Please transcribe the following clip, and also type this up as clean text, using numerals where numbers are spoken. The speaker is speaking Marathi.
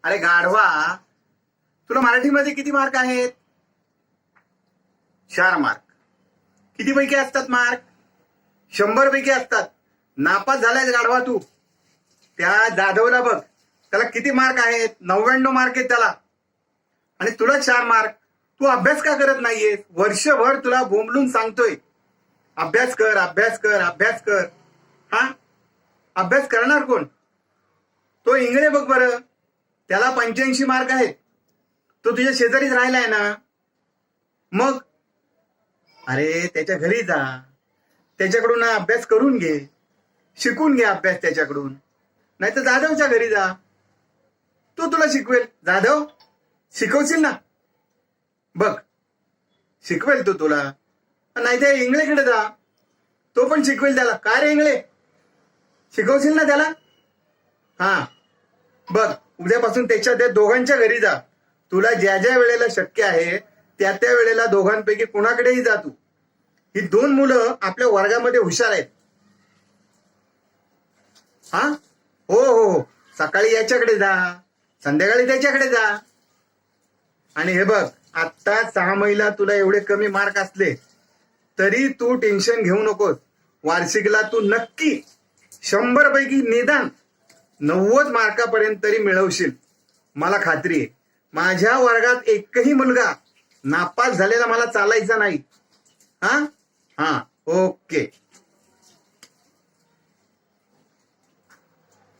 अरे गाढवा, तुला मराठीमध्ये किती मार्क आहेत? 4 मार्क. किती पैकी असतात मार्क? 100 पैकी असतात. नापास झालायस गाढवा तू. त्या जाधवला बघ, त्याला किती मार्क आहेत? 99 मार्क आहेत त्याला, आणि तुला 4 मार्क. तू अभ्यास का करत नाहीयेस? वर्षभर तुला बोंबलून सांगतोय अभ्यास कर, अभ्यास कर, अभ्यास कर. हा, अभ्यास करणार कोण? तो इंगळे बघ बरं, त्याला 85 मार्क आहेत. तो तुझ्या शेजारीच राहिलाय ना. मग अरे त्याच्या घरी जा, त्याच्याकडून अभ्यास करून घे, शिकून घे अभ्यास त्याच्याकडून. नाही तर जाधवच्या घरी जा, तो तुला शिकवेल. जाधव शिकवशील ना? बघ, शिकवेल तो तुला. नाही तर इंगळेकडे जा, तो पण शिकवेल त्याला. काय रे इंगळे, शिकवशील ना त्याला? हा, बघ, उद्यापासून त्या दोघांच्या घरी जा. तुला ज्या ज्या वेळेला शक्य आहे त्या त्या वेळेला दोघांपैकी कुणाकडेही जा तू. ही 2 मुलं आपल्या वर्गामध्ये हुशार आहेत. हा, हो हो हो, सकाळी याच्याकडे जा, संध्याकाळी त्याच्याकडे जा. आणि हे बघ, आता 6 महिला तुला एवढे कमी मार्क असले तरी तू टेन्शन घेऊ नकोस. वार्षिकला तू नक्की 100 पैकी निदान 90 मार्कापर्यंत तरी मिळवशील, मला खात्री आहे. माझ्या वर्गात एकही मुलगा नापास झालेला मला चालायचा नाही. हा हा, ओके.